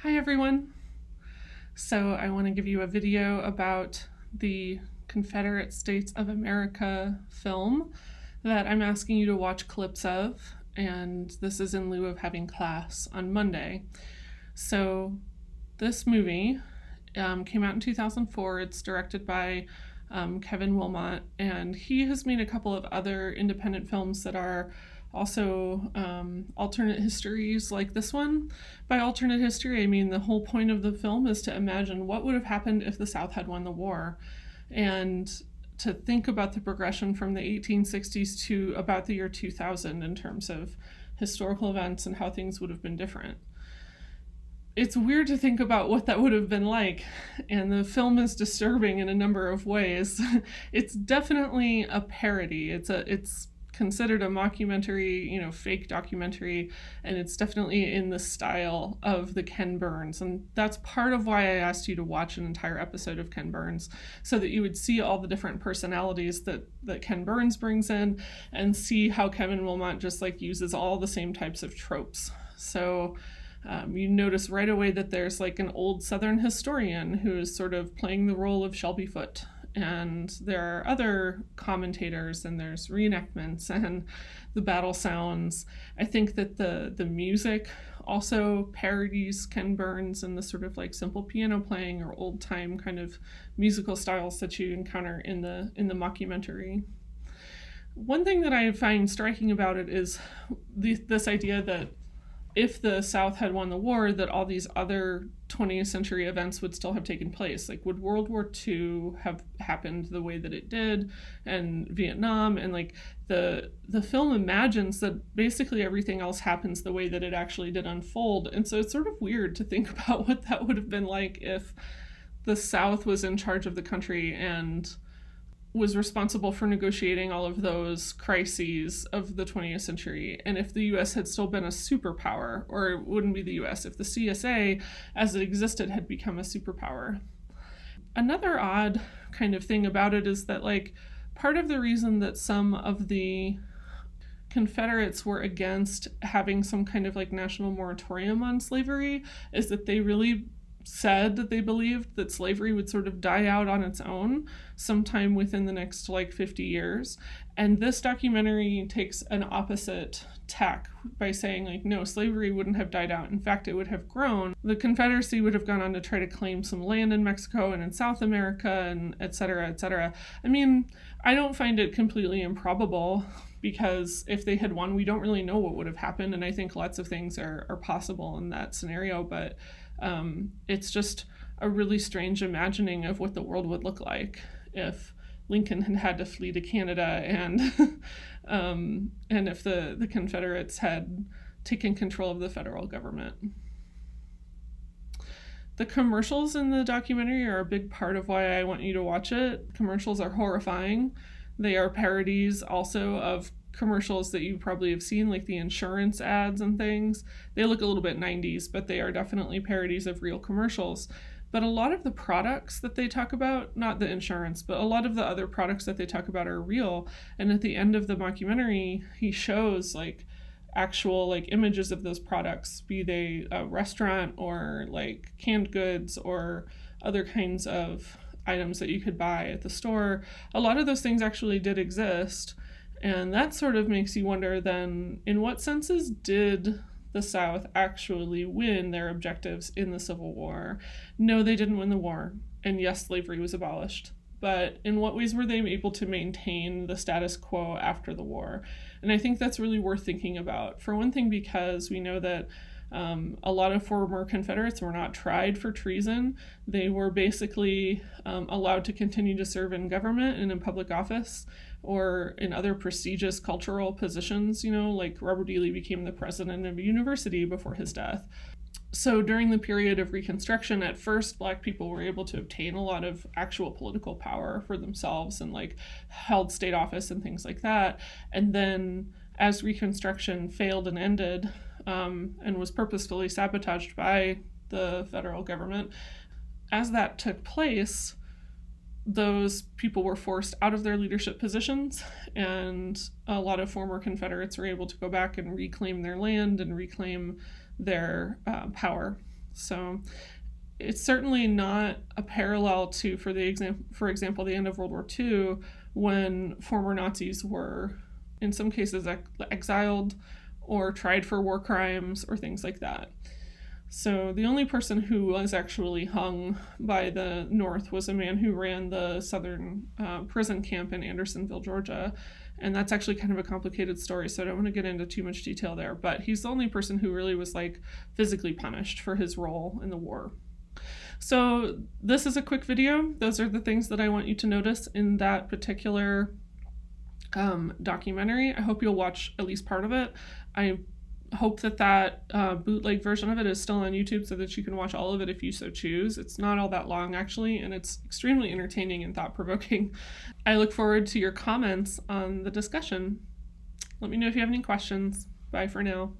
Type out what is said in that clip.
Hi everyone. So I want to give you a video about the Confederate States of America film that I'm asking you to watch clips of, and this is in lieu of having class on Monday. So this movie came out in 2004. It's directed by Kevin Wilmot, and he has made a couple of other independent films that are also alternate histories like this one. By alternate history, I mean the whole point of the film is to imagine what would have happened if the South had won the war, and to think about the progression from the 1860s to about the year 2000 in terms of historical events and how things would have been different. It's weird to think about what that would have been like, and the film is disturbing in a number of ways. It's definitely a parody. It's considered a mockumentary, fake documentary, and it's definitely in the style of the Ken Burns. And that's part of why I asked you to watch an entire episode of Ken Burns, so that you would see all the different personalities that Ken Burns brings in, and see how Kevin Wilmot just uses all the same types of tropes. So you notice right away that there's an old Southern historian who is sort of playing the role of Shelby Foote. And there are other commentators, and there's reenactments and the battle sounds. I think that the music also parodies Ken Burns and the sort of simple piano playing or old time kind of musical styles that you encounter in the mockumentary. One thing that I find striking about it is this idea that if the South had won the war, that all these other 20th century events would still have taken place. Would World War II have happened the way that it did, and Vietnam, and the film imagines that basically everything else happens the way that it actually did unfold. And so it's sort of weird to think about what that would have been like if the South was in charge of the country and was responsible for negotiating all of those crises of the 20th century. And if the US had still been a superpower, or it wouldn't be the US, if the CSA as it existed had become a superpower. Another odd kind of thing about it is that part of the reason that some of the Confederates were against having some kind of national moratorium on slavery is that they really said that they believed that slavery would sort of die out on its own sometime within the next 50 years. And this documentary takes an opposite tack by saying no, slavery wouldn't have died out. In fact, it would have grown. The Confederacy would have gone on to try to claim some land in Mexico and in South America, and et cetera, et cetera. I mean, I don't find it completely improbable, because if they had won, we don't really know what would have happened. And I think lots of things are possible in that scenario, but it's just a really strange imagining of what the world would look like if Lincoln had to flee to Canada, and and if the Confederates had taken control of the federal government. The commercials in the documentary are a big part of why I want you to watch it. Commercials are horrifying. They are parodies also of commercials that you probably have seen, like the insurance ads and things. They look a little bit 90s, but they are definitely parodies of real commercials. But a lot of the products that they talk about, not the insurance, but a lot of the other products that they talk about are real. And at the end of the documentary, he shows actual images of those products, be they a restaurant or canned goods or other kinds of items that you could buy at the store. A lot of those things actually did exist. And that sort of makes you wonder then, in what senses did the South actually win their objectives in the Civil War? No, they didn't win the war. And yes, slavery was abolished. But in what ways were they able to maintain the status quo after the war? And I think that's really worth thinking about. For one thing, because we know that a lot of former Confederates were not tried for treason. They were basically allowed to continue to serve in government and in public office, or in other prestigious cultural positions, Robert E. Lee became the president of a university before his death. So during the period of Reconstruction, at first, Black people were able to obtain a lot of actual political power for themselves and held state office and things like that. And then as Reconstruction failed and ended, and was purposefully sabotaged by the federal government, as that took place, those people were forced out of their leadership positions, and a lot of former Confederates were able to go back and reclaim their land and reclaim their power. So it's certainly not a parallel to, for example, the end of World War II, when former Nazis were, in some cases, exiled or tried for war crimes or things like that. So the only person who was actually hung by the North was a man who ran the Southern prison camp in Andersonville, Georgia. And that's actually kind of a complicated story, so I don't want to get into too much detail there. But he's the only person who really was like physically punished for his role in the war. So this is a quick video. Those are the things that I want you to notice in that particular documentary. I hope you'll watch at least part of it. I hope that bootleg version of it is still on YouTube so that you can watch all of it if you so choose. It's not all that long, actually, and it's extremely entertaining and thought-provoking. I look forward to your comments on the discussion. Let me know if you have any questions. Bye for now.